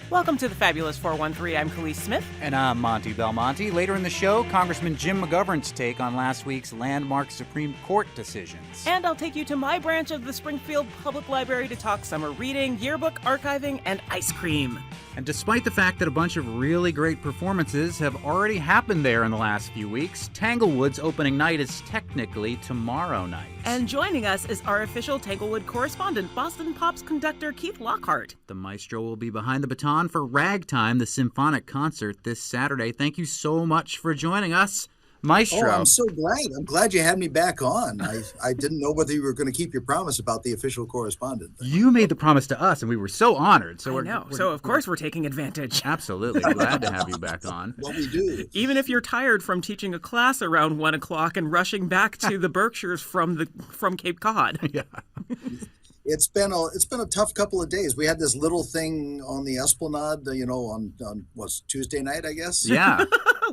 Welcome to the Fabulous 413. I'm Khalees Smith. And I'm Monty Belmonte. Later in the show, Congressman Jim McGovern's take on last week's landmark Supreme Court decisions. And I'll take you to my branch of the Springfield Public Library to talk summer reading, yearbook archiving, and ice cream. And despite the fact that a bunch of really great performances have already happened there in the last few weeks, Tanglewood's opening night is technically tomorrow night. And joining us is our official Tanglewood correspondent, Boston Pop's conductor Keith Lockhart. The maestro will be behind the baton for Ragtime, the symphonic concert, this Saturday. Thank you so much for joining us, Maestro. Oh, I'm so glad. I'm glad you had me back on. I didn't know whether you were going to keep your promise about the official correspondent thing. You made the promise to us, and we were so honored. So of course we're taking advantage. Absolutely. Glad to have you back on. What we do. Even if you're tired from teaching a class around 1 o'clock and rushing back to the Berkshires from Cape Cod. Yeah. It's been a tough couple of days. We had this little thing on the Esplanade, on was Tuesday night, I guess. Yeah.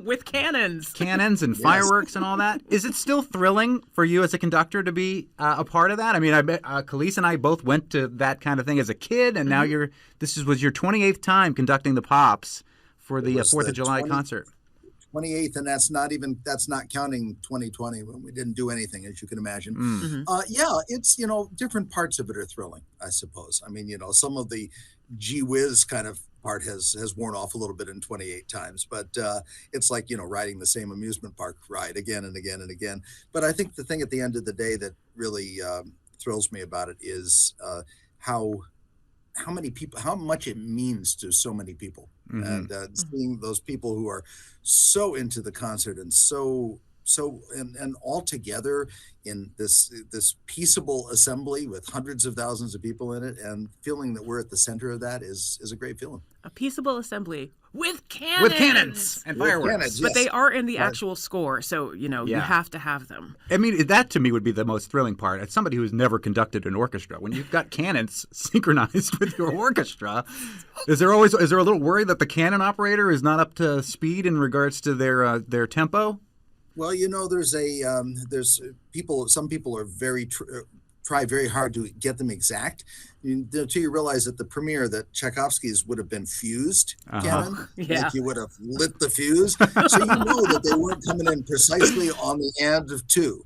With cannons and fireworks and all that. Is it still thrilling for you as a conductor to be a part of that? I mean, I bet Khalees and I both went to that kind of thing as a kid, and now this was your 28th time conducting the Pops for the 4th of July concert. 28th, and that's not counting 2020 when we didn't do anything, as you can imagine. It's different parts of it are thrilling, I suppose. I mean, some of the gee whiz kind of part has worn off a little bit in 28 times, but it's like riding the same amusement park ride again and again and again. But I think the thing at the end of the day that really thrills me about it is how many people, how much it means to so many people. And seeing those people who are so into the concert and so all together in this peaceable assembly with hundreds of thousands of people in it, and feeling that we're at the center of that is a great feeling. A peaceable assembly with cannons. With cannons and fireworks. Cannons, But yes. they are in the actual score, so, you have to have them. I mean, that to me would be the most thrilling part. As somebody who's never conducted an orchestra, when you've got cannons synchronized with your orchestra, is there a little worry that the cannon operator is not up to speed in regards to their tempo? Well, some people are try very hard to get them exact until you realize at the premiere that Tchaikovsky's would have been fused cannon. Yeah. Like you would have lit the fuse. So you know that they weren't coming in precisely on the end of two.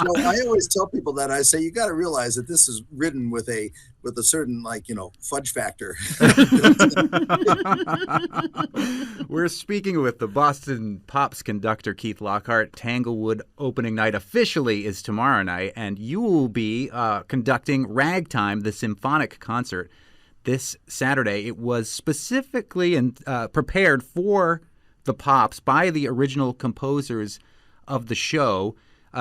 So I always tell people that. I say, you got to realize that this is written with a certain fudge factor. We're speaking with the Boston Pops conductor Keith Lockhart. Tanglewood opening night officially is tomorrow night, and you will be conducting Ragtime, the symphonic concert, this Saturday. It was specifically prepared for the Pops by the original composers of the show.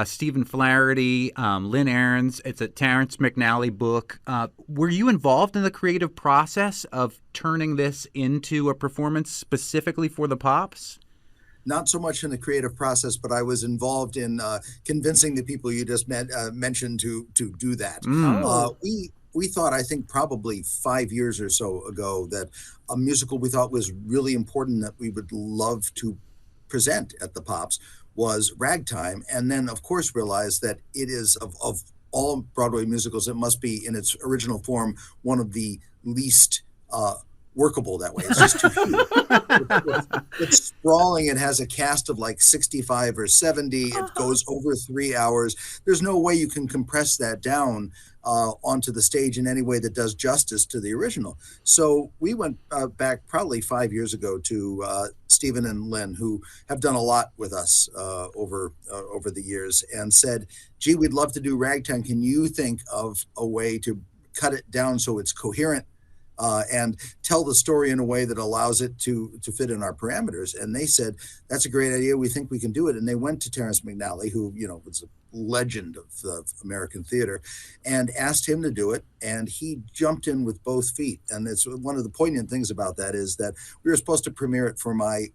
Stephen Flaherty, Lynn Ahrens. It's a Terrence McNally book. Were you involved in the creative process of turning this into a performance specifically for the Pops? Not so much in the creative process, but I was involved in convincing the people you just mentioned to do that. We thought, I think probably 5 years or so ago, that a musical we thought was really important that we would love to present at the Pops was Ragtime, and then of course realized that it is of all Broadway musicals, it must be in its original form one of the least workable that way. It's just too few. It's sprawling. It has a cast of like 65 or 70. It goes over 3 hours. There's no way you can compress that down onto the stage in any way that does justice to the original. So we went back probably 5 years ago to Stephen and Lynn, who have done a lot with us over the years, and said, gee, we'd love to do Ragtime. Can you think of a way to cut it down so it's coherent and tell the story in a way that allows it to fit in our parameters? And they said, that's a great idea. We think we can do it. And they went to Terrence McNally, who, was a legend of American theater, and asked him to do it. And he jumped in with both feet. And it's one of the poignant things about that is that we were supposed to premiere it for my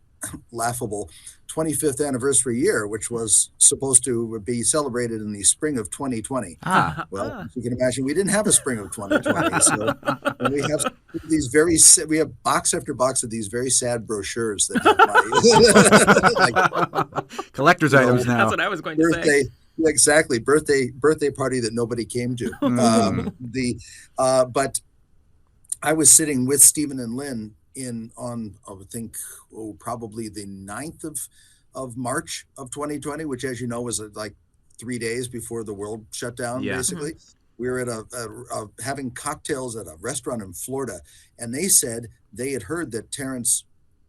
laughable 25th anniversary year, which was supposed to be celebrated in the spring of 2020. Well, as you can imagine, we didn't have a spring of 2020. So we have we have box after box of these very sad brochures that like, collector's items now. That's what I was going to say. Exactly. Birthday party that nobody came to. But I was sitting with Stephen and Lynn I would think, probably the 9th of March of 2020, which, as you know, was like 3 days before the world shut down, Yeah. Mhm. basically. We were at having cocktails at a restaurant in Florida, and they said they had heard that Terrence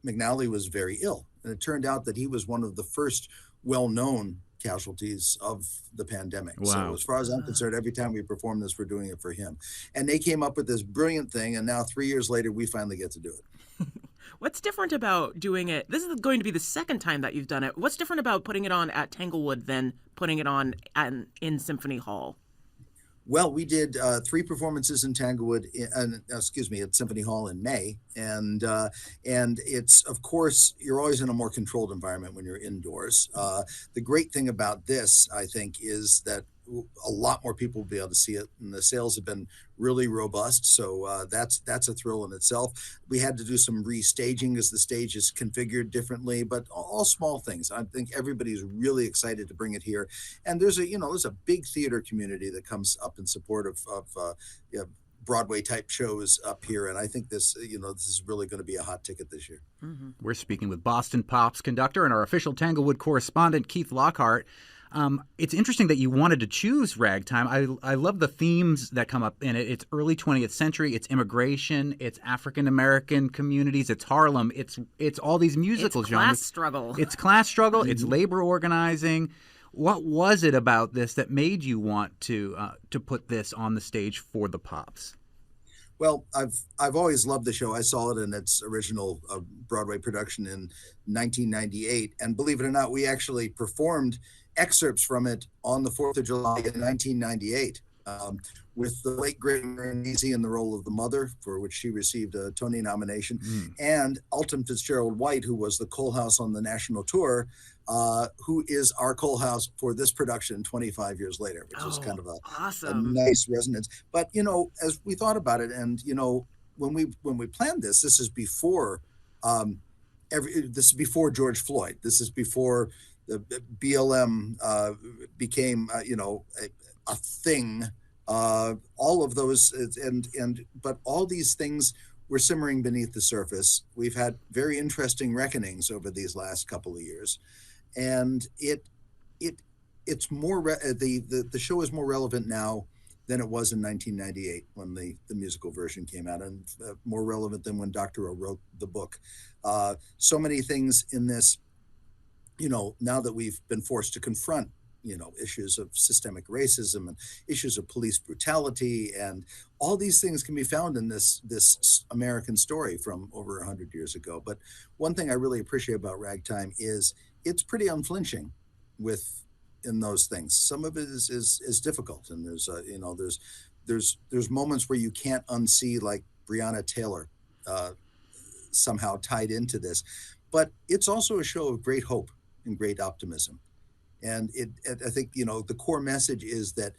McNally was very ill. And it turned out that he was one of the first well-known casualties of the pandemic. So Wow. as far as I'm concerned, every time we perform this, we're doing it for him. And they came up with this brilliant thing, and now 3 years later, we finally get to do it. What's different about doing it? This is going to be the second time that you've done it. What's different about putting it on at Tanglewood than putting it on in Symphony Hall? Well, we did 3 performances in Tanglewood, at Symphony Hall in May, and it's, of course, you're always in a more controlled environment when you're indoors. The great thing about this, I think, is that a lot more people will be able to see it, and the sales have been really robust. So that's a thrill in itself. We had to do some restaging as the stage is configured differently, but all small things. I think everybody's really excited to bring it here, and there's a big theater community that comes up in support of Broadway type shows up here, and I think this is really going to be a hot ticket this year. Mm-hmm. We're speaking with Boston Pops conductor and our official Tanglewood correspondent, Keith Lockhart. It's interesting that you wanted to choose Ragtime. I love the themes that come up in it. It's early 20th century. It's immigration. It's African American communities. It's Harlem. It's all these musical It's genres. class struggle. It's class struggle. It's labor organizing. What was it about this that made you want to put this on the stage for the Pops? Well, I've always loved the show. I saw it in its original Broadway production in 1998, and believe it or not, we actually performed excerpts from it on the 4th of July in 1998, with the late great Marion Easy in the role of the mother, for which she received a Tony nomination, and Alton Fitzgerald White, who was the Cole House on the national tour, who is our Cole House for this production 25 years later, which is kind of a awesome. nice resonance. But as we thought about it, and when we planned this, this is before this is before George Floyd. This is before the BLM became a thing. All of those, but all these things were simmering beneath the surface. We've had very interesting reckonings over these last couple of years, and it's more the show is more relevant now than it was in 1998 when the musical version came out, and more relevant than when Dr. O wrote the book. So many things in this, now that we've been forced to confront issues of systemic racism and issues of police brutality, and all these things can be found in this American story from over 100 years ago. But one thing I really appreciate about Ragtime is it's pretty unflinching in those things. Some of it is difficult, and there's moments where you can't unsee, like Breonna Taylor somehow tied into this, but it's also a show of great hope and great optimism. And I think, the core message is that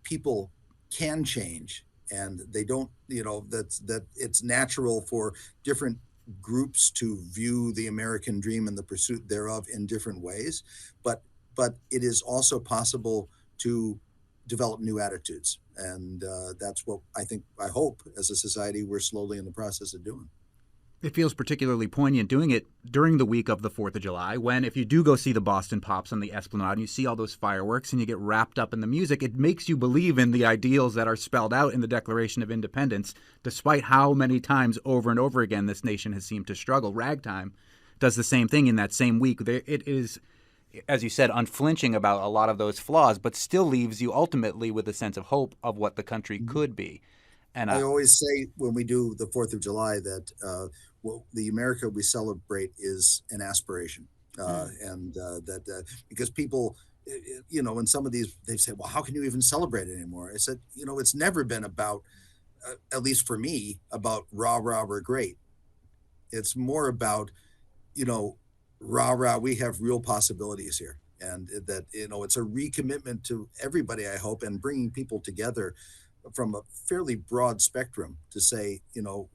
people can change, and they don't, that it's natural for different groups to view the American dream and the pursuit thereof in different ways. But it is also possible to develop new attitudes. And that's what I hope as a society we're slowly in the process of doing. It feels particularly poignant doing it during the week of the 4th of July, when if you do go see the Boston Pops on the Esplanade and you see all those fireworks and you get wrapped up in the music, it makes you believe in the ideals that are spelled out in the Declaration of Independence, despite how many times over and over again this nation has seemed to struggle. Ragtime does the same thing in that same week. It is, as you said, unflinching about a lot of those flaws, but still leaves you ultimately with a sense of hope of what the country could be. And I always say when we do the 4th of July that the America we celebrate is an aspiration. And because people, in some of these, they say, well, how can you even celebrate it anymore? I said, it's never been about, at least for me, about rah, rah, we're great. It's more about, rah, rah, we have real possibilities here. And that, it's a recommitment to everybody, I hope, and bringing people together from a fairly broad spectrum to say,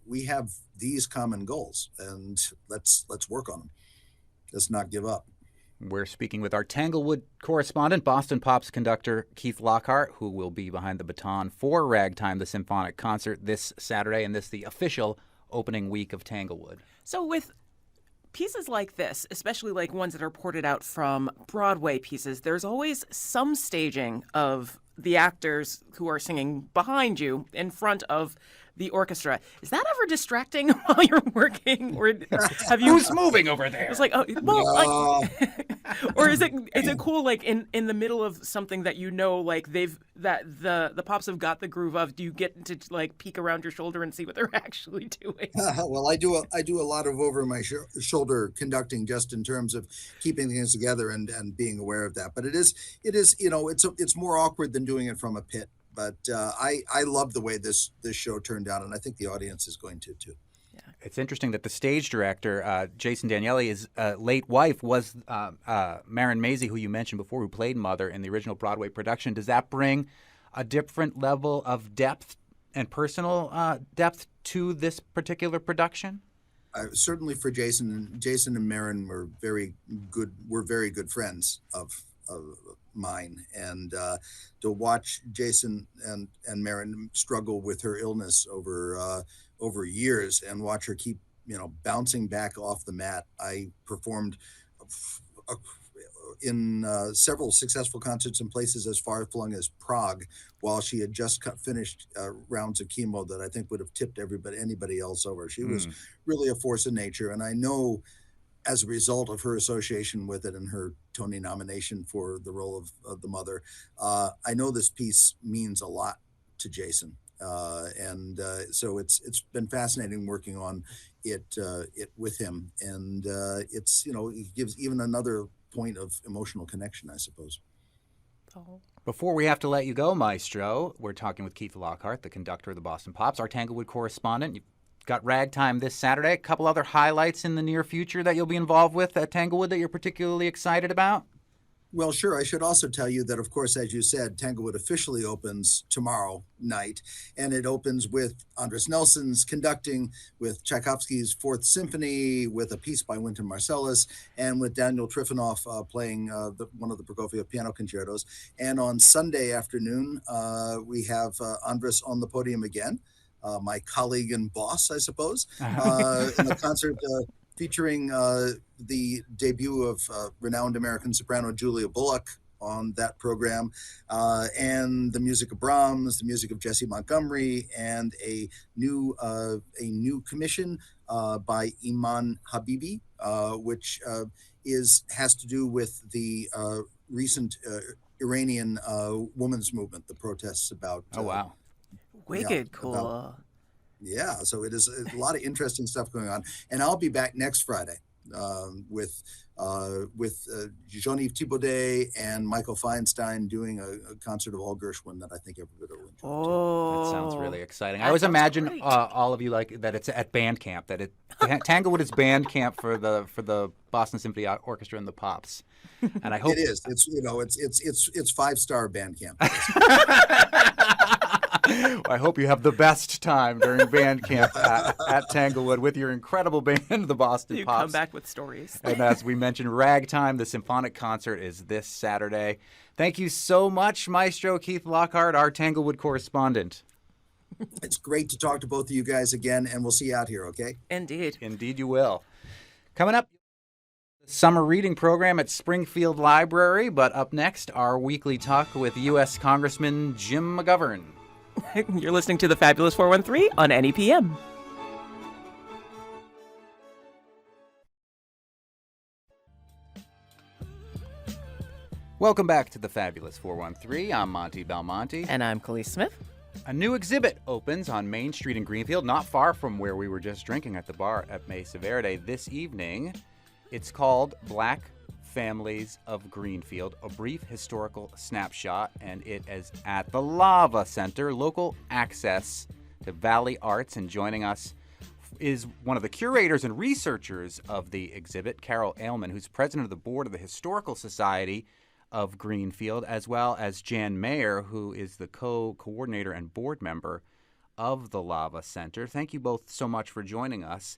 we have these common goals, and let's work on them. Let's not give up. We're speaking with our Tanglewood correspondent, Boston Pops conductor Keith Lockhart, who will be behind the baton for Ragtime, the symphonic concert, this Saturday, and this the official opening week of Tanglewood. So with pieces like this, especially like ones that are ported out from Broadway pieces, there's always some staging of the actors who are singing behind you in front of the orchestra. Is that ever distracting while you're working, or have you? Who's moving over there? It's like, oh, well, like, or is it cool, like in the middle of something that like the Pops have got the groove of? Do you get to like peek around your shoulder and see what they're actually doing? Well, I do a lot of over my shoulder conducting, just in terms of keeping things together and being aware of that. But it is it's more awkward than doing it from a pit. But I love the way this show turned out, and I think the audience is going to too. Yeah. It's interesting that the stage director, Jason Daniele, his late wife was Marin Mazzie, who you mentioned before, who played Mother in the original Broadway production. Does that bring a different level of depth and personal depth to this particular production? Certainly for Jason and Marin were very good friends of mine, and to watch Jason and Marin struggle with her illness over years, and watch her keep bouncing back off the mat. I performed in several successful concerts in places as far flung as Prague, while she had just finished rounds of chemo that I think would have tipped anybody else over. She was really a force of nature, and I know, as a result of her association with it and her Tony nomination for the role of the Mother, I know this piece means a lot to Jason. So it's been fascinating working on it with him. And it gives even another point of emotional connection, I suppose. Oh. Before we have to let you go, Maestro, we're talking with Keith Lockhart, the conductor of the Boston Pops, our Tanglewood correspondent. You've got Ragtime this Saturday. A couple other highlights in the near future that you'll be involved with at Tanglewood that you're particularly excited about? Well, sure. I should also tell you that, of course, as you said, Tanglewood officially opens tomorrow night, and it opens with Andres Nelson's conducting, with Tchaikovsky's Fourth Symphony, with a piece by Wynton Marsalis, and with Daniel Trifonov playing one of the Prokofiev piano concertos. And on Sunday afternoon, we have Andres on the podium again, my colleague and boss, I suppose, in the concert featuring the debut of renowned American soprano Julia Bullock on that program, and the music of Brahms, the music of Jesse Montgomery, and a new commission by Iman Habibi, which has to do with the recent Iranian women's movement, the protests about. Oh wow. Wicked cool. So it is a lot of interesting stuff going on, and I'll be back next Friday with Jean-Yves Thibaudet and Michael Feinstein doing a concert of all Gershwin that I think everybody will enjoy. Oh, that sounds really exciting. I always imagine all of you like that it's at band camp. That Tanglewood is band camp for the Boston Symphony Orchestra and the Pops, and I hope it is. It's 5-star band camp. I hope you have the best time during band camp at Tanglewood with your incredible band, the Boston Pops. You come back with stories. And as we mentioned, Ragtime, the symphonic concert, is this Saturday. Thank you so much, Maestro Keith Lockhart, our Tanglewood correspondent. It's great to talk to both of you guys again, and we'll see you out here, okay? Indeed. Indeed you will. Coming up, the Summer Reading program at Springfield Library, but up next, our weekly talk with U.S. Congressman Jim McGovern. You're listening to the Fabulous 413 on NEPM. Welcome back to the Fabulous 413. I'm Monty Belmonte. And I'm Khalees Smith. A new exhibit opens on Main Street in Greenfield, not far from where we were just drinking at the bar at Mesa Verde this evening. It's called Black Families of Greenfield, a brief historical snapshot, and it is at the Lava Center, local access to Valley Arts. And joining us is one of the curators and researchers of the exhibit, Carol Ailman, who's president of the board of the Historical Society of Greenfield, as well as Jan Mayer, who is the co-coordinator and board member of the Lava Center. Thank you both so much for joining us.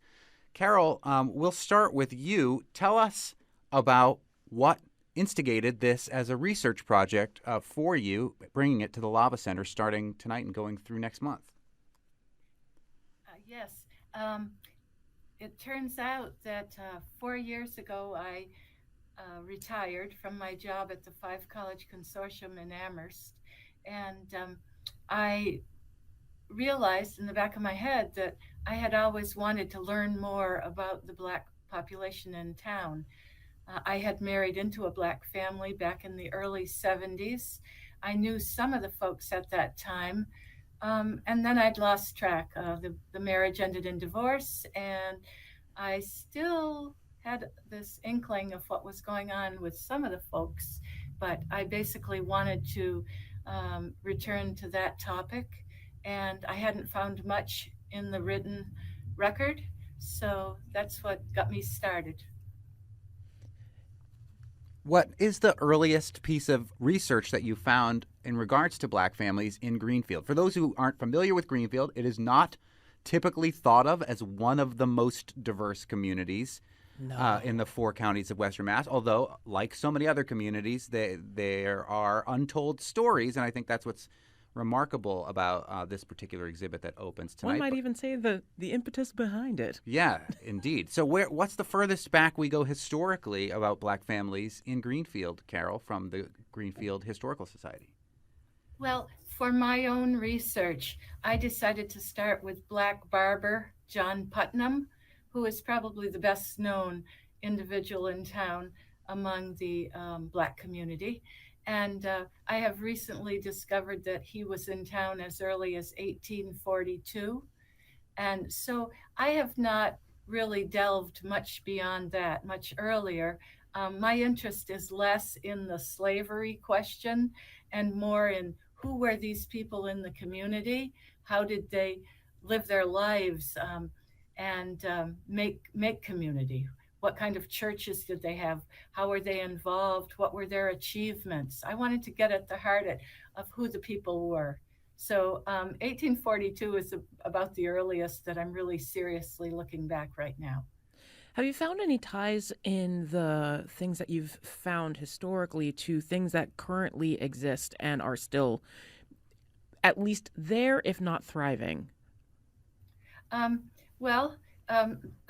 Carol, we'll start with you. Tell us about what instigated this as a research project for you, bringing it to the Lava Center starting tonight and going through next month. Yes. It turns out that 4 years ago I retired from my job at the Five College Consortium in Amherst, and I realized in the back of my head that I had always wanted to learn more about the Black population in town. I had married into a Black family back in the early 70s. I knew some of the folks at that time, and then I'd lost track. The marriage ended in divorce, and I still had this inkling of what was going on with some of the folks, but I basically wanted to return to that topic, and I hadn't found much in the written record, so that's what got me started. What is the earliest piece of research that you found in regards to Black families in Greenfield? For those who aren't familiar with Greenfield, it is not typically thought of as one of the most diverse communities in the 4 counties of Western Mass, although, like so many other communities, there are untold stories, and I think that's what's remarkable about this particular exhibit that opens tonight. One might even say the impetus behind it. Yeah, indeed. So what's the furthest back we go historically about Black families in Greenfield, Carol, from the Greenfield Historical Society? Well, for my own research, I decided to start with Black barber John Putnam, who is probably the best known individual in town among the Black community. And I have recently discovered that he was in town as early as 1842. And so I have not really delved much beyond that, much earlier. My interest is less in the slavery question and more in who were these people in the community, how did they live their lives and make community. What kind of churches did they have? How were they involved? What were their achievements? I wanted to get at the heart of who the people were. So 1842 is about the earliest that I'm really seriously looking back right now. Have you found any ties in the things that you've found historically to things that currently exist and are still at least there, if not thriving?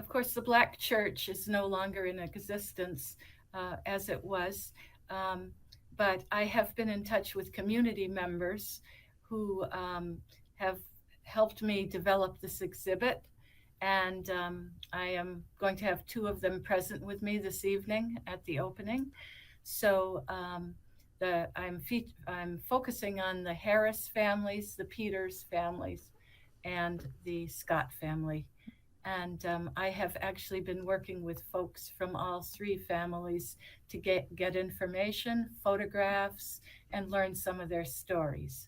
Of course, the Black church is no longer in existence as it was, but I have been in touch with community members who have helped me develop this exhibit, and I am going to have 2 of them present with me this evening at the opening. So I'm focusing on the Harris families, the Peters families, and the Scott family. And I have actually been working with folks from all 3 families to get information, photographs, and learn some of their stories.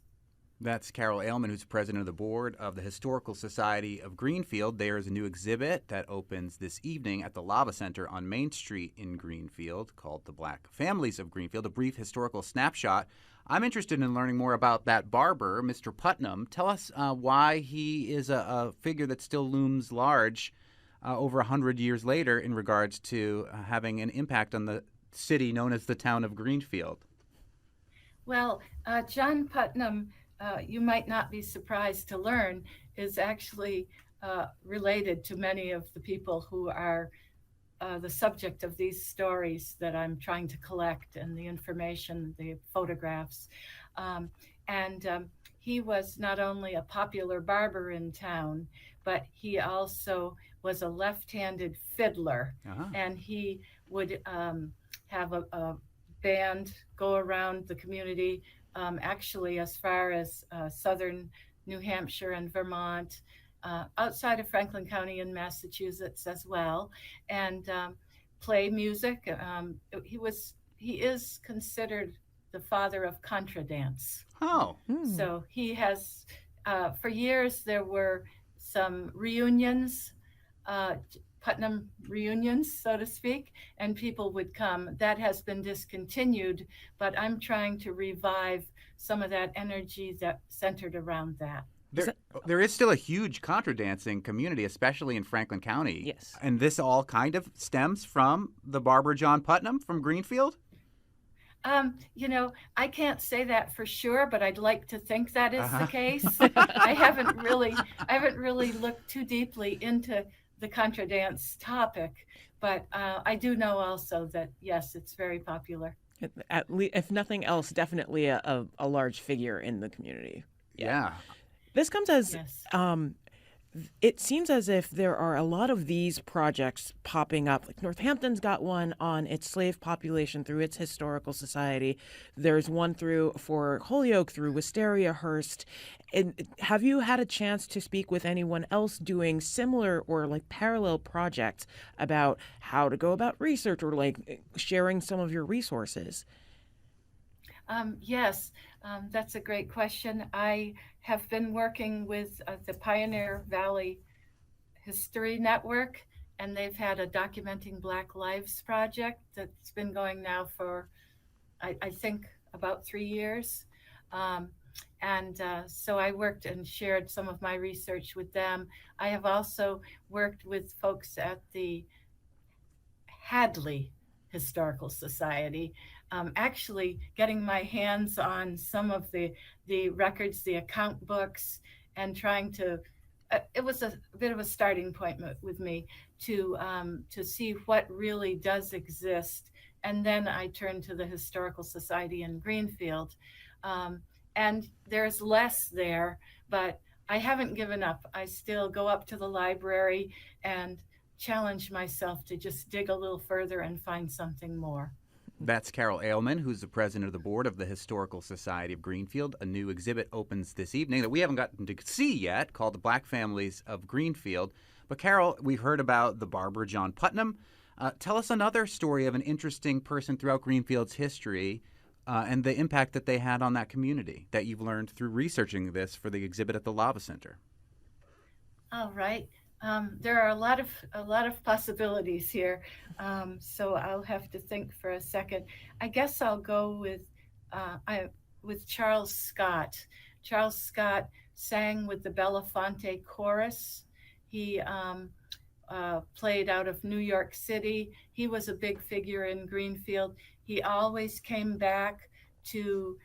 That's Carol Ailman, who's president of the board of the Historical Society of Greenfield. There is a new exhibit that opens this evening at the Lava Center on Main Street in Greenfield called The Black Families of Greenfield, a brief historical snapshot. I'm interested in learning more about that barber, Mr. Putnam. Tell us why he is a figure that still looms large over 100 years later in regards to having an impact on the city known as the town of Greenfield. Well, John Putnam, you might not be surprised to learn, is actually related to many of the people who are the subject of these stories that I'm trying to collect, and the information, the photographs. He was not only a popular barber in town, but he also was a left-handed fiddler. Uh-huh. And he would have a band go around the community, actually as far as southern New Hampshire and Vermont, outside of Franklin County in Massachusetts as well, and play music. He is considered the father of contra dance. Oh. So he has, for years there were some reunions Putnam reunions, so to speak, and people would come. That has been discontinued, but I'm trying to revive some of that energy that centered around that. There is still a huge contra dancing community, especially in Franklin County. Yes. And this all kind of stems from the barber John Putnam from Greenfield? I can't say that for sure, but I'd like to think that is the case. I haven't really looked too deeply into the contra dance topic, but I do know also that yes, it's very popular. At least, if nothing else, definitely a large figure in the community. Yeah. This comes as Yes. It seems as if there are a lot of these projects popping up. Like Northampton's got one on its slave population through its historical society. There's one for Holyoke through Wisteria Hearst. And have you had a chance to speak with anyone else doing similar or like parallel projects about how to go about research or like sharing some of your resources? Yes, that's a great question. I have been working with the Pioneer Valley History Network, and they've had a Documenting Black Lives project that's been going now for, I think, about 3 years. So I worked and shared some of my research with them. I have also worked with folks at the Hadley Historical Society, actually getting my hands on some of the records, the account books, and trying to, it was a bit of a starting point with me to see what really does exist. And then I turned to the Historical Society in Greenfield. And there's less there, but I haven't given up. I still go up to the library and challenge myself to just dig a little further and find something more. That's Carol Ailman, who's the president of the board of the Historical Society of Greenfield. A new exhibit opens this evening that we haven't gotten to see yet, called The Black Families of Greenfield. But Carol, we heard about the barber John Putnam. Tell us another story of an interesting person throughout Greenfield's history and the impact that they had on that community that you've learned through researching this for the exhibit at the Lava Center. All right. There are a lot of possibilities here, so I'll have to think for a second. I guess I'll go with Charles Scott. Charles Scott sang with the Belafonte Chorus. He played out of New York City. He was a big figure in Greenfield. He always came back to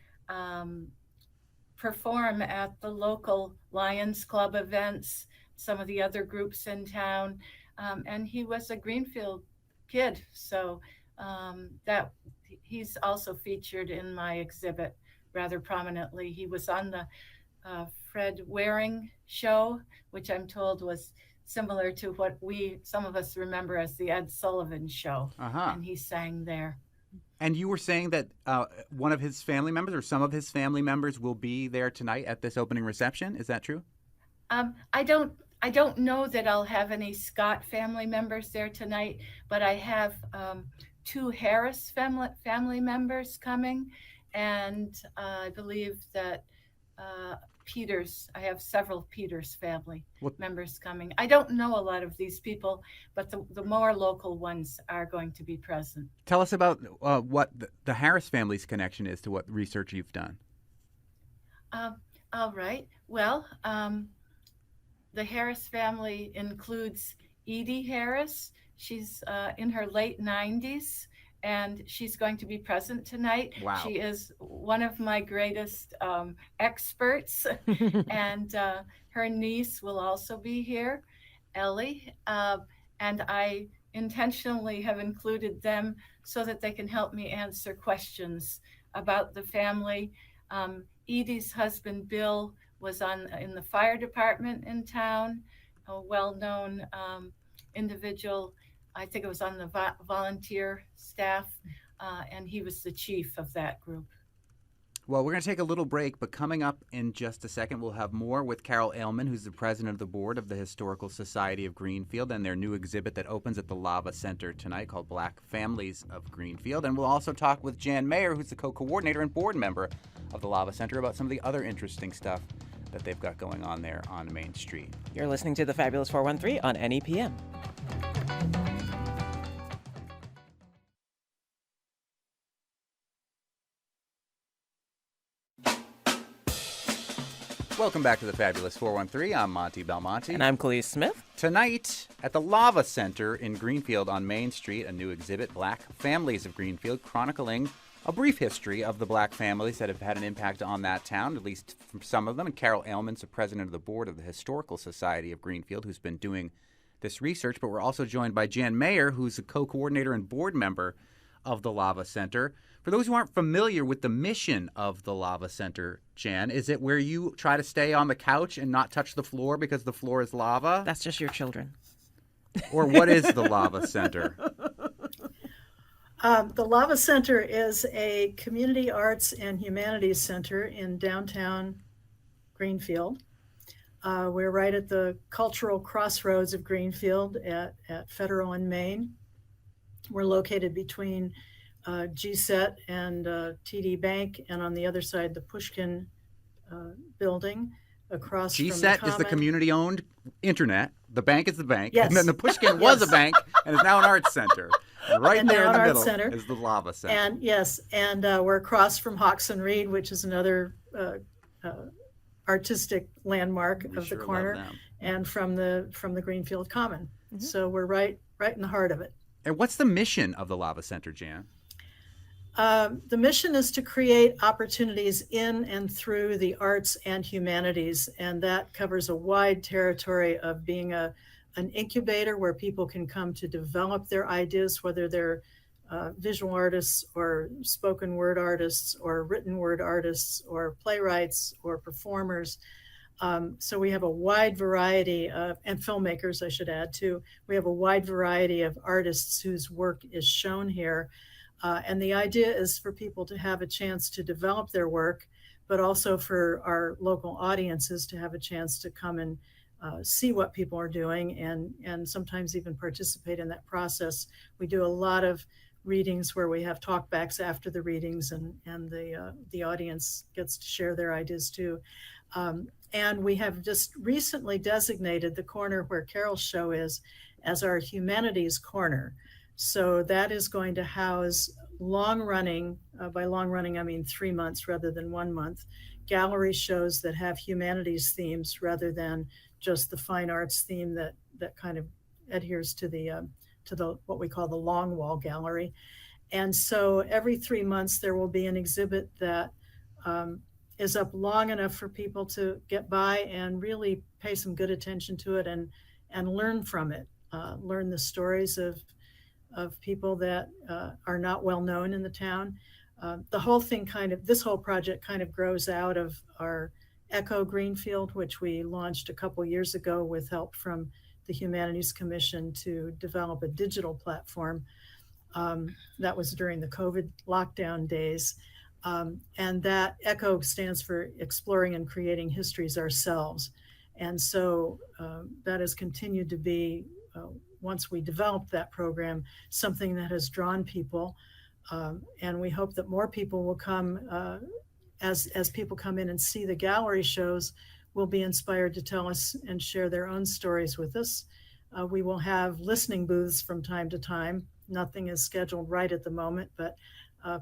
perform at the local Lions Club events, some of the other groups in town, and he was a Greenfield kid, so that he's also featured in my exhibit rather prominently. He was on the Fred Waring show, which I'm told was similar to what some of us remember as the Ed Sullivan show, and he sang there. And you were saying that one of his family members or some of his family members will be there tonight at this opening reception. Is that true? I don't know that I'll have any Scott family members there tonight, but I have 2 Harris family members coming, and I believe that I have several Peters family members coming. I don't know a lot of these people, but the more local ones are going to be present. Tell us about what the Harris family's connection is to what research you've done. All right. Well, the Harris family includes Edie Harris. She's in her late 90s, and she's going to be present tonight. Wow. She is one of my greatest experts, and her niece will also be here, Ellie, and I intentionally have included them so that they can help me answer questions about the family. Edie's husband, Bill, was in the fire department in town, a well-known individual. I think it was on the volunteer staff, and he was the chief of that group. Well, we're going to take a little break, but coming up in just a second, we'll have more with Carol Ailman, who's the president of the board of the Historical Society of Greenfield, and their new exhibit that opens at the Lava Center tonight called Black Families of Greenfield. And we'll also talk with Jan Mayer, who's the co-coordinator and board member of the Lava Center, about some of the other interesting stuff that they've got going on there on Main Street. You're listening to the Fabulous 413 on NEPM. Welcome back to the Fabulous 413. I'm Monty Belmonte. And I'm Khalees Smith. Tonight, at the Lava Center in Greenfield on Main Street, a new exhibit, Black Families of Greenfield, chronicling a brief history of the black families that have had an impact on that town, at least from some of them. And Carol Ailman's the president of the board of the Historical Society of Greenfield, who's been doing this research. But we're also joined by Jan Mayer, who's the co-coordinator and board member of the Lava Center. For those who aren't familiar with the mission of the Lava Center, Jan, is it where you try to stay on the couch and not touch the floor because the floor is lava? That's just your children. Or what is the Lava Center? The Lava Center is a community arts and humanities center in downtown Greenfield. We're right at the cultural crossroads of Greenfield at Federal and Main. We're located between GSET and TD Bank, and on the other side, the Pushkin building across from the GSET Common. is the community-owned internet. The bank is the bank. Yes. And then the Pushkin was a bank and is now an arts center. And right And there now in the an middle arts center. is the Lava Center. And yes, and we're across from Hawks and Reed, which is another artistic landmark We of sure the love corner, them. and from the Greenfield Common. So we're right in the heart of it. And what's the mission of the Lava Center, Jan? The mission is to create opportunities in and through the arts and humanities, and that covers a wide territory of being an incubator where people can come to develop their ideas, whether they're visual artists or spoken word artists or written word artists or playwrights or performers. So we have a wide variety of, and filmmakers, I should add too. We have a wide variety of artists whose work is shown here. And the idea is for people to have a chance to develop their work, but also for our local audiences to have a chance to come and see what people are doing and sometimes even participate in that process. We do a lot of readings where we have talkbacks after the readings, and the audience gets to share their ideas too. And we have just recently designated the corner where Carol's show is as our humanities corner. So that is going to house long-running, by long-running I mean 3 months rather than 1 month, gallery shows that have humanities themes rather than just the fine arts theme that kind of adheres to the what we call the long wall gallery. And so every 3 months there will be an exhibit that is up long enough for people to get by and really pay some good attention to it and learn from it, learn the stories of people that are not well known in the town. The whole thing this whole project kind of grows out of our Echo Greenfield, which we launched a couple years ago with help from the Humanities Commission to develop a digital platform. That was during the COVID lockdown days. And that ECHO stands for Exploring and Creating Histories Ourselves. And so that has continued to be, once we developed that program, something that has drawn people. And we hope that more people will come, as people come in and see the gallery shows, will be inspired to tell us and share their own stories with us. We will have listening booths from time to time. Nothing is scheduled right at the moment, but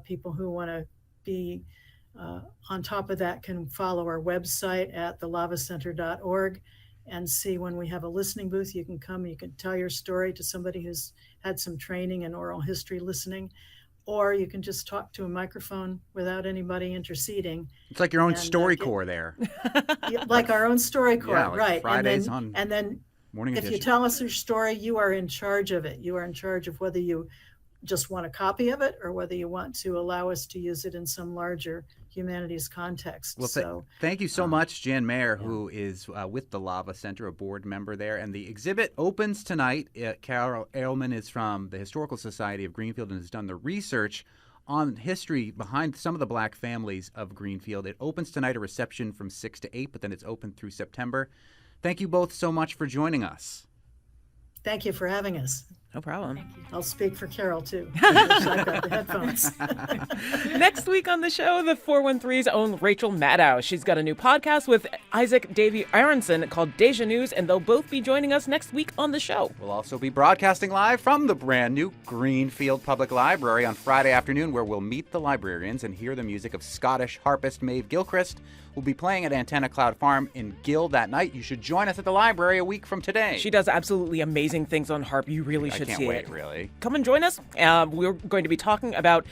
people who want to be on top of that can follow our website at thelavacenter.org and see when we have a listening booth. You can come, you can tell your story to somebody who's had some training in oral history listening, or you can just talk to a microphone without anybody interceding. It's like your own StoryCorps there. Like our own StoryCorps, Yeah, like right. Fridays and then Morning if edition. you tell us your story, you are in charge of it. You are in charge of whether you just want a copy of it or whether you want to allow us to use it in some larger humanities context. Well, thank you so much, Jan Mayer, who is with the Lava Center, a board member there. And the exhibit opens tonight. Carol Ailman is from the Historical Society of Greenfield and has done the research on history behind some of the black families of Greenfield. It opens tonight, a reception from 6 to 8, but then it's open through September. Thank you both so much for joining us. Thank you for having us. No problem. Thank you. I'll speak for Carol, too. I've got the headphones. Next week on the show, the 413's own Rachel Maddow. She's got a new podcast with Isaac Davy Aronson called Deja News, and they'll both be joining us next week on the show. We'll also be broadcasting live from the brand new Greenfield Public Library on Friday afternoon, where we'll meet the librarians and hear the music of Scottish harpist Maeve Gilchrist. We'll be playing at Antenna Cloud Farm in Gill that night. You should join us at the library a week from today. She does absolutely amazing things on harp. You really should can't see wait, it. really. Come and join us. We're going to be talking about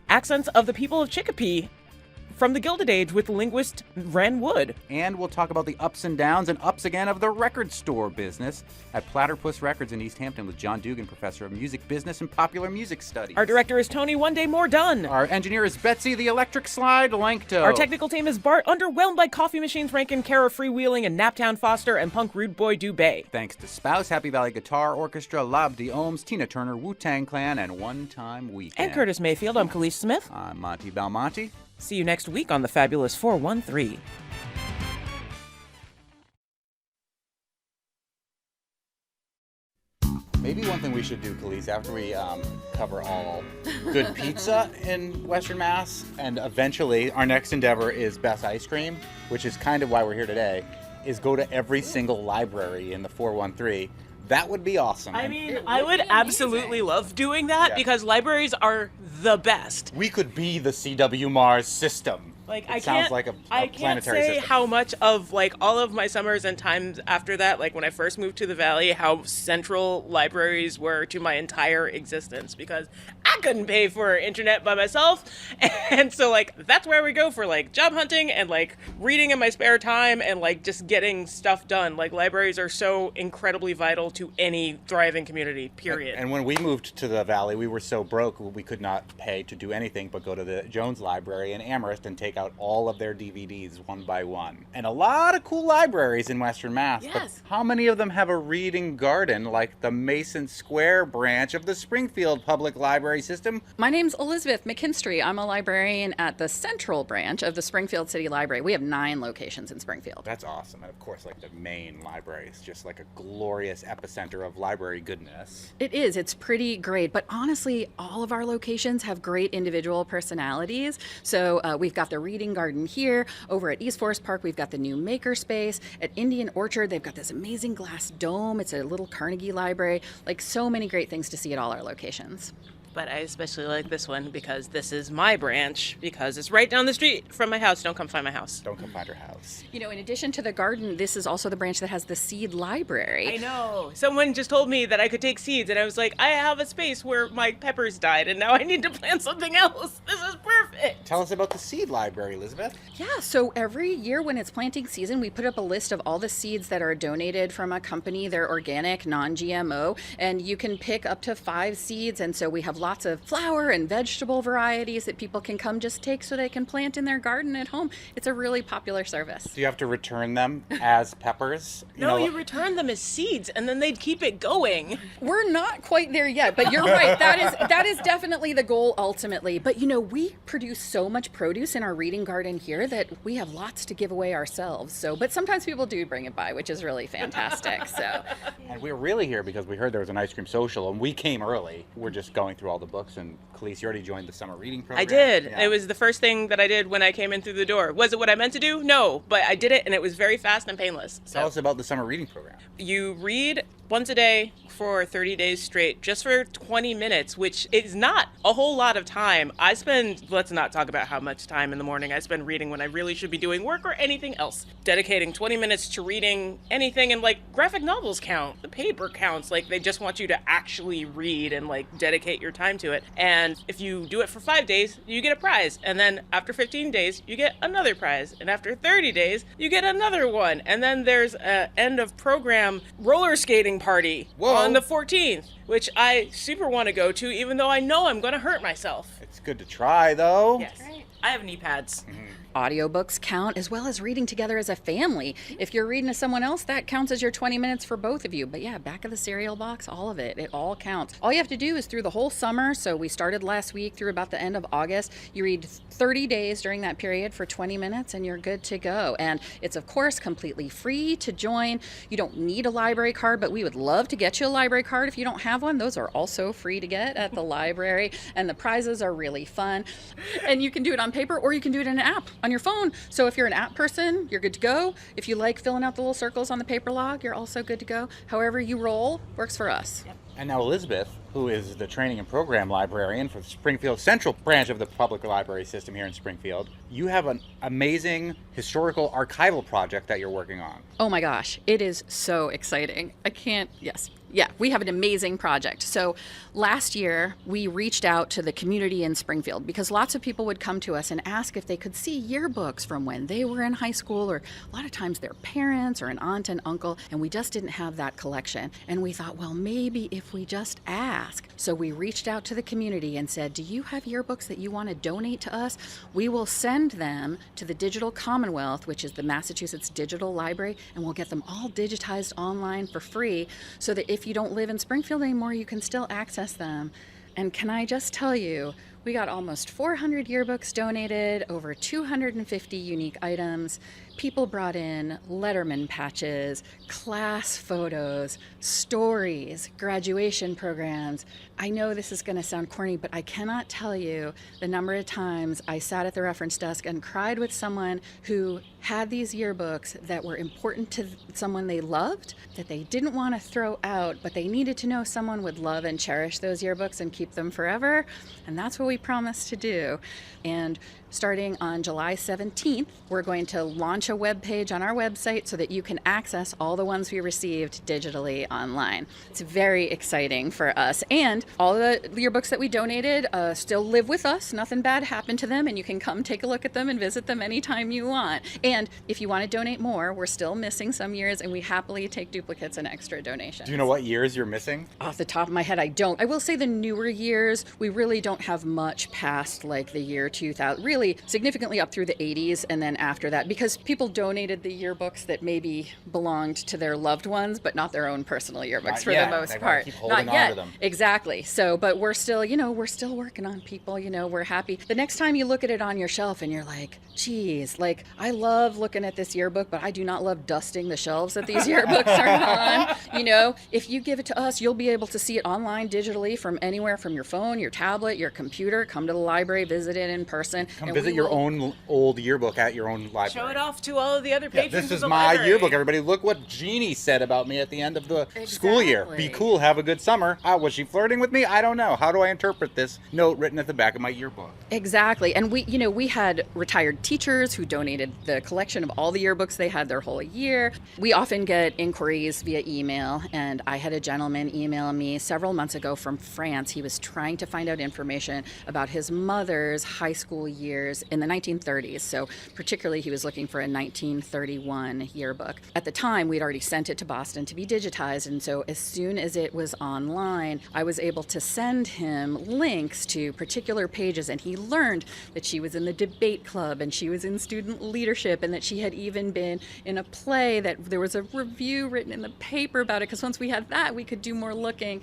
accents of the people of Chicopee from the Gilded Age with linguist Ren Wood. And we'll talk about the ups and downs and ups again of the record store business at Platypus Records in East Hampton with John Dugan, professor of music business and popular music studies. Our director is Tony One Day More Done. Our engineer is Betsy the Electric Slide Lankto. Our technical team is Bart, underwhelmed by Coffee Machines Rankin, Kara Freewheeling, and Naptown Foster, and Punk Rude Boy Dubé. Thanks to Spouse, Happy Valley Guitar Orchestra, Lab de Ohms, Tina Turner, Wu-Tang Clan, and One Time Weekend. And Curtis Mayfield, I'm Khalees Smith. I'm Monty Belmonte. See you next week on the Fabulous 413. Maybe one thing we should do, Khalees, after we cover all good pizza in Western Mass, and eventually our next endeavor is Best Ice Cream, which is kind of why we're here today, is go to every single library in the 413. That would be awesome. I mean, I would absolutely love doing that because libraries are the best. We could be the CW Mars system. Like, It sounds like a I can't planetary say system. how much of like all of my summers and times after that, like when I first moved to the Valley, how central libraries were to my entire existence because I couldn't pay for internet by myself, and so like that's where we go for like job hunting and like reading in my spare time and like just getting stuff done. Like libraries are so incredibly vital to any thriving community. Period. And when we moved to the Valley, we were so broke we could not pay to do anything but go to the Jones Library in Amherst and take out all of their DVDs one by one. And a lot of cool libraries in Western Mass. Yes. But how many of them have a reading garden like the Mason Square branch of the Springfield Public Library system? My name's Elizabeth McKinstry. I'm a librarian at the Central branch of the Springfield City Library. We have 9 locations in Springfield. That's awesome. And of course, like the main library is just like a glorious epicenter of library goodness. It is. It's pretty great. But honestly, all of our locations have great individual personalities. So we've got the Reading Garden here. Over at East Forest Park, we've got the new Makerspace. At Indian Orchard, they've got this amazing glass dome. It's a little Carnegie library. Like so many great things to see at all our locations. But I especially like this one because this is my branch, because it's right down the street from my house. Don't come find my house. Don't come find your house. You know, in addition to the garden, this is also the branch that has the seed library. I know. Someone just told me that I could take seeds, and I was like, I have a space where my peppers died, and now I need to plant something else. This is perfect. Tell us about the seed library, Elizabeth. Yeah, so every year when it's planting season, we put up a list of all the seeds that are donated from a company. They're organic, non-GMO, and you can pick up to 5 seeds. And so we have lots of flower and vegetable varieties that people can come just take so they can plant in their garden at home. It's a really popular service. Do you have to return them as peppers? You return them as seeds, and then they'd keep it going. We're not quite there yet, but you're right. That is definitely the goal ultimately. But you know, we produce so much produce in our reading garden here that we have lots to give away ourselves. So, but sometimes people do bring it by, which is really fantastic. So, And we're really here because we heard there was an ice cream social, and we came early. We're just going through all the books. And Khalees, you already joined the summer reading program. I did. Yeah. It was the first thing that I did when I came in through the door. Was it what I meant to do? No, but I did it, and it was very fast and painless. Tell us about the summer reading program. You read once a day for 30 days straight, just for 20 minutes, which is not a whole lot of time. Let's not talk about how much time in the morning I spend reading when I really should be doing work or anything else. Dedicating 20 minutes to reading anything, and like graphic novels count, the paper counts, like they just want you to actually read and like dedicate your time to it. And if you do it for 5 days, you get a prize. And then after 15 days, you get another prize. And after 30 days, you get another one. And then there's a end of program roller skating party on the 14th, which I super want to go to, even though I know I'm going to hurt myself. It's good to try, though. Yes. I have knee pads. Audiobooks count, as well as reading together as a family. If you're reading to someone else, that counts as your 20 minutes for both of you. But yeah, back of the cereal box, all of it all counts. All you have to do is through the whole summer, so we started last week through about the end of August, you read 30 days during that period for 20 minutes and you're good to go. And it's of course completely free to join. You don't need a library card, but we would love to get you a library card if you don't have one. Those are also free to get at the library, and the prizes are really fun. And you can do it on paper or you can do it in an app on your phone. So if you're an app person, you're good to go. If you like filling out the little circles on the paper log, you're also good to go. However you roll works for us. Yep. And now Elizabeth, who is the training and program librarian for the Springfield Central branch of the public library system here in Springfield, you have an amazing historical archival project that you're working on. Oh my gosh, it is so exciting. Yeah, we have an amazing project. So last year, we reached out to the community in Springfield because lots of people would come to us and ask if they could see yearbooks from when they were in high school, or a lot of times their parents or an aunt and uncle, and we just didn't have that collection. And we thought, well, maybe if we just ask. So we reached out to the community and said, do you have yearbooks that you want to donate to us? We will send them to the Digital Commonwealth, which is the Massachusetts Digital Library, and we'll get them all digitized online for free so that if you don't live in Springfield anymore, you can still access them. And can I just tell you, we got almost 400 yearbooks donated, over 250 unique items. People brought in Letterman patches, class photos, stories, graduation programs. I know this is going to sound corny, but I cannot tell you the number of times I sat at the reference desk and cried with someone who had these yearbooks that were important to someone they loved, that they didn't want to throw out, but they needed to know someone would love and cherish those yearbooks and keep them forever. And that's what we promised to do. And starting on July 17th, we're going to launch a web page on our website so that you can access all the ones we received digitally online. It's very exciting for us. And all the yearbooks that we donated still live with us. Nothing bad happened to them, and you can come take a look at them and visit them anytime you want. And if you want to donate more, we're still missing some years, and we happily take duplicates and extra donations. Do you know what years you're missing? Off the top of my head, I don't. I will say the newer years, we really don't have much past like the year 2000, really significantly up through the 80s and then after that, because people donated the yearbooks that maybe belonged to their loved ones, but not their own personal yearbooks for the most part. Keep holding not yet. On to them. Exactly. So, but we're still working on people, we're happy. The next time you look at it on your shelf and you're like, geez, like I love looking at this yearbook, but I do not love dusting the shelves that these yearbooks are on. If you give it to us, you'll be able to see it online digitally from anywhere, from your phone, your tablet, your computer. Come to the library, visit it in person. Come visit your own old yearbook at your own library. Show it off to all of the other patrons. This is of the my library. yearbook, everybody. Look what Jeannie said about me at the end of the school year. Be cool, have a good summer. Was she flirting with me? I don't know. How do I interpret this note written at the back of my yearbook? Exactly. And we had retired teachers who donated the collection of all the yearbooks they had their whole year. We often get inquiries via email, and I had a gentleman email me several months ago from France. He was trying to find out information about his mother's high school years in the 1930s. So particularly he was looking for a 1931 yearbook. At the time, we'd already sent it to Boston to be digitized, and so as soon as it was online, I was able to send him links to particular pages, and he learned that she was in the debate club and she was in student leadership, and that she had even been in a play, that there was a review written in the paper about it, because once we had that, we could do more looking.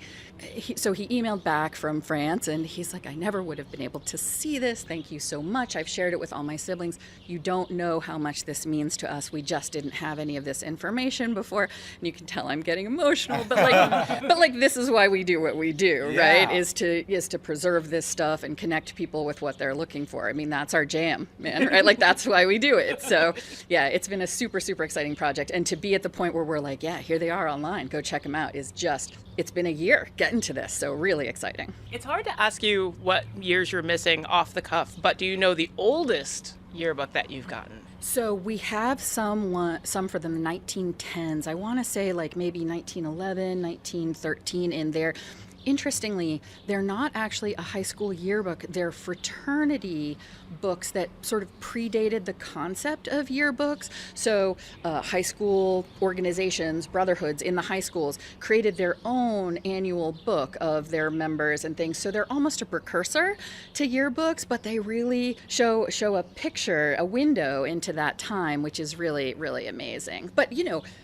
So he emailed back from France, and he's like, I never would have been able to see this. Thank you so much. I've shared it with all my siblings. You don't know how much this means to us. We just didn't have any of this information before. And you can tell I'm getting emotional, but like this is why we do what we do, right? Is to preserve this stuff and connect people with what they're looking for. I mean, that's our jam, man, right? Like that's why we do it. So yeah, it's been a super, super exciting project. And to be at the point where we're like, yeah, here they are online, go check them out, is just, it's been a year getting to this. So really exciting. It's hard to ask you what years you're missing off the cuff, but do you know the oldest yearbook that you've gotten? So we have some for the 1910s. I want to say like maybe 1911, 1913 in there. interestingly, they're not actually a high school yearbook. They're fraternity books that sort of predated the concept of yearbooks. So high school organizations, brotherhoods in the high schools created their own annual book of their members and things. So they're almost a precursor to yearbooks, but they really show a picture, a window into that time, which is really, really amazing. But,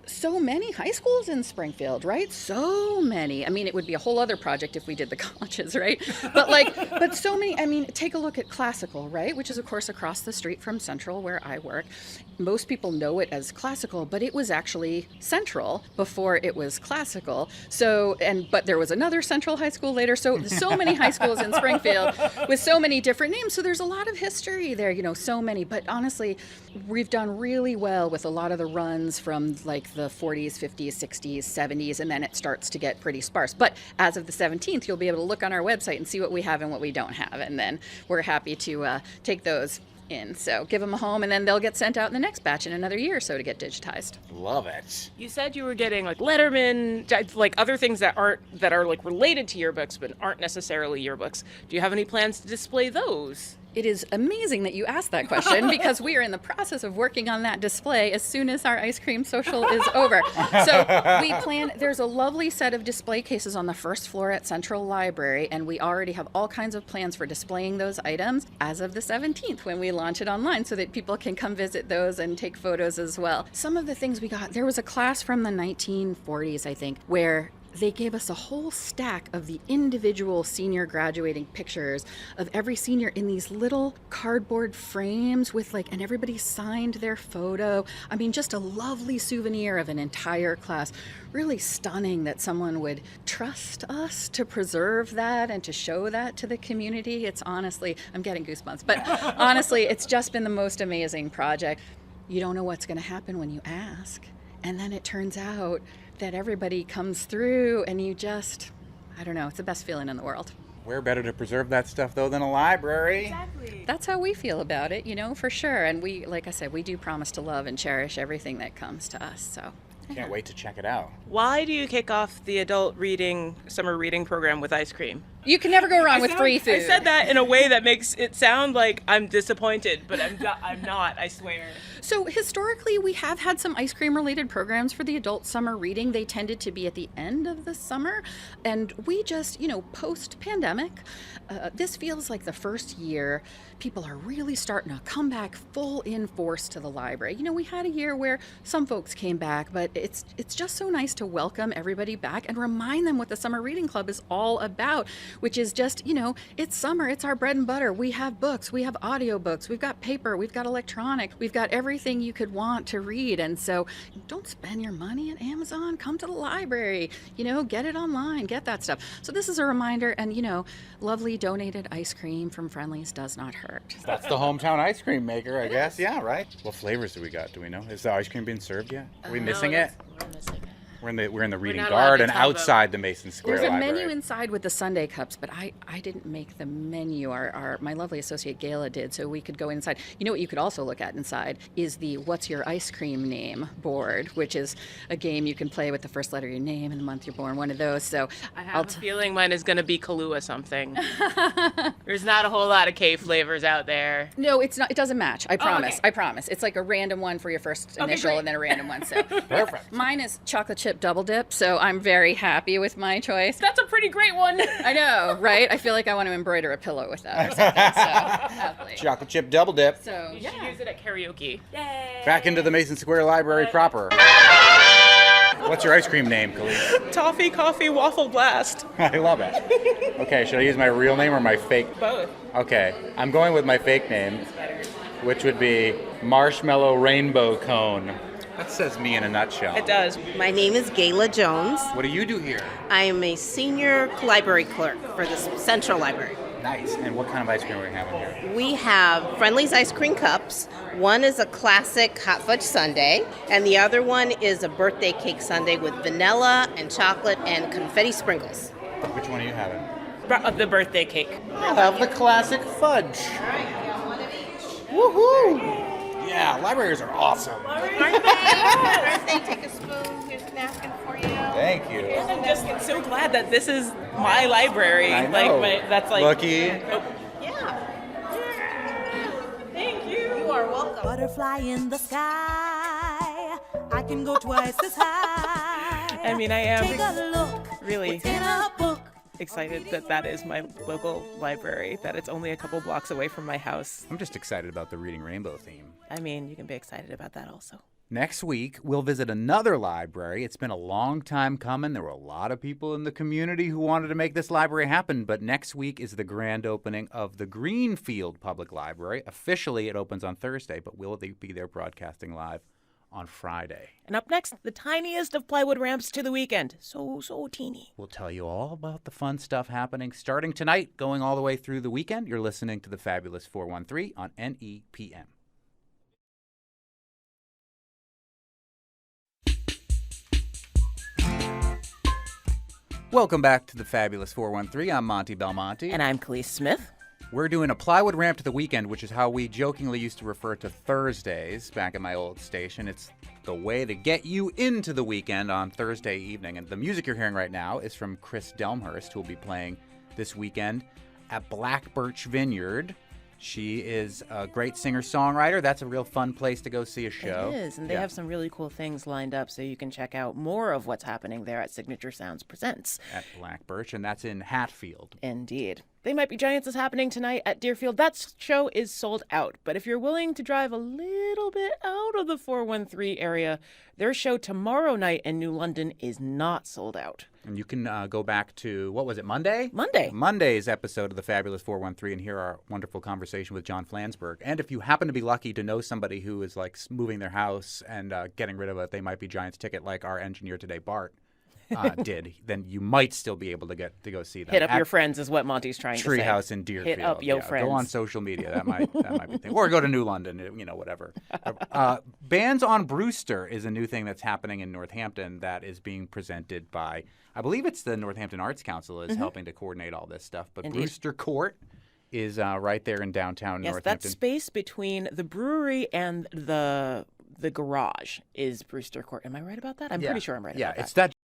so many high schools in Springfield, right? So many. I mean, it would be a whole other project if we did the colleges, right? But so many, take a look at classical, right? Which is, of course, across the street from Central, where I work. Most people know it as classical, but it was actually Central before it was classical. But there was another Central high school later. So many high schools in Springfield with so many different names. So there's a lot of history there, so many. But honestly, we've done really well with a lot of the runs from like the 40s, 50s, 60s, 70s, and then it starts to get pretty sparse. But as of the 17th, you'll be able to look on our website and see what we have and what we don't have. And then we're happy to take those in. So give them a home, and then they'll get sent out in the next batch in another year or so to get digitized. Love it. You said you were getting like Letterman, like other things that are like related to yearbooks but aren't necessarily yearbooks. Do you have any plans to display those? It is amazing that you asked that question because we are in the process of working on that display as soon as our ice cream social is over. So there's a lovely set of display cases on the first floor at Central Library, and we already have all kinds of plans for displaying those items as of the 17th when we launch it online so that people can come visit those and take photos as well. Some of the things we got, there was a class from the 1940s, I think, where they gave us a whole stack of the individual senior graduating pictures of every senior in these little cardboard frames with and everybody signed their photo. I mean, just a lovely souvenir of an entire class. Really stunning that someone would trust us to preserve that and to show that to the community. It's honestly, I'm getting goosebumps, but honestly, it's just been the most amazing project. You don't know what's going to happen when you ask. And then it turns out that everybody comes through and you just, I don't know, it's the best feeling in the world. Where better to preserve that stuff, though, than a library? Exactly. That's how we feel about it, for sure. And we, like I said, we do promise to love and cherish everything that comes to us, so. Can't wait to check it out. Why do you kick off the adult summer reading program with ice cream? You can never go wrong with free food. I said that in a way that makes it sound like I'm disappointed, but I'm not, I swear. So historically, we have had some ice cream related programs for the adult summer reading. They tended to be at the end of the summer. And we just, post-pandemic, this feels like the first year people are really starting to come back full in force to the library. We had a year where some folks came back, but it's just so nice to welcome everybody back and remind them what the Summer Reading Club is all about, which is just, it's summer, it's our bread and butter. We have books, we have audiobooks, we've got paper, we've got electronic, we've got everything you could want to read. And so don't spend your money at Amazon, come to the library, get it online, get that stuff. So this is a reminder, and lovely donated ice cream from Friendly's does not hurt. That's the hometown ice cream maker, I guess. Yeah, right. What flavors do we got? Do we know? Is the ice cream being served yet? Are we missing it? We're missing it. We're in the reading not allowed to garden talk about- outside the Mason Square There's a Library. menu inside with the sundae cups, but I didn't make the menu. My lovely associate Gayla did, so we could go inside. What you could also look at inside is the What's Your Ice Cream Name board, which is a game you can play with the first letter of your name and the month you're born, one of those. So I have a feeling mine is going to be Kahlua something. There's not a whole lot of K flavors out there. No, it's not. It doesn't match. I promise. okay. I promise. It's like a random one for your first initial great. and then a random one. So Perfect. mine is chocolate chip double dip, so I'm very happy with my choice. That's a pretty great one. I know, right? I feel like I want to embroider a pillow with that or something. So, happily. Chocolate chip double dip. So, You should use it at karaoke. Yay! Back into the Mason Square Library proper. What's your ice cream name, Khalid? Toffee Coffee Waffle Blast. I love it. Okay, should I use my real name or my fake? Both. Okay, I'm going with my fake name, which would be Marshmallow Rainbow Cone. That says me in a nutshell. It does. My name is Gayla Jones. What do you do here? I am a senior library clerk for the Central Library. Nice. And what kind of ice cream are we having here? We have Friendly's ice cream cups. One is a classic hot fudge sundae, and the other one is a birthday cake sundae with vanilla and chocolate and confetti sprinkles. Which one are you having? Of the birthday cake. I'll have the classic fudge. Woohoo! Yeah, libraries are awesome. Birthday, take a spoon. Here's a napkin for you. Thank you. I'm just so glad that this is my library. I know. That's like Lucky. Yeah. Thank you. You are welcome. Butterfly in the sky. I can go twice as high. I mean, I am Take a look really in a book. excited that that is my local library, that it's only a couple blocks away from my house. I'm just excited about the Reading Rainbow theme. I mean, you can be excited about that also. Next week, we'll visit another library. It's been a long time coming. There were a lot of people in the community who wanted to make this library happen, but next week is the grand opening of the Greenfield Public Library. Officially, it opens on Thursday, but we'll be there broadcasting live on Friday. And up next, the tiniest of plywood ramps to the weekend. So teeny. We'll tell you all about the fun stuff happening starting tonight, going all the way through the weekend. You're listening to the Fabulous 413 on NEPM. Welcome back to the Fabulous 413. I'm Monty Belmonte. And I'm Khalees Smith. We're doing a plywood ramp to the weekend, which is how we jokingly used to refer to Thursdays back at my old station. It's the way to get you into the weekend on Thursday evening. And the music you're hearing right now is from Chris Delmhurst, who will be playing this weekend at Black Birch Vineyard. She is a great singer-songwriter. That's a real fun place to go see a show. It is, and they have some really cool things lined up, so you can check out more of what's happening there at Signature Sounds Presents. At Black Birch, and that's in Hatfield. Indeed. They Might Be Giants is happening tonight at Deerfield. That show is sold out, but if you're willing to drive a little bit out of the 413 area, their show tomorrow night in New London is not sold out. And you can go back to, what was it, Monday? Monday's episode of the Fabulous 413 and hear our wonderful conversation with John Flansburgh. And if you happen to be lucky to know somebody who is like moving their house and getting rid of a They Might Be Giants ticket like our engineer today, Bart, did, then you might still be able to go see them. Hit up your friends is what Monty's trying to say. Treehouse in Deerfield. Hit up your friends. Go on social media. That might be a thing. Or go to New London, whatever. Bands on Brewster is a new thing that's happening in Northampton that is being presented by, I believe it's the Northampton Arts Council is helping to coordinate all this stuff. But Indeed. Brewster Court is right there in downtown Yes, Northampton. that space between the brewery and the garage is Brewster Court. Am I right about that? I'm pretty sure I'm right about that. Yeah, it's that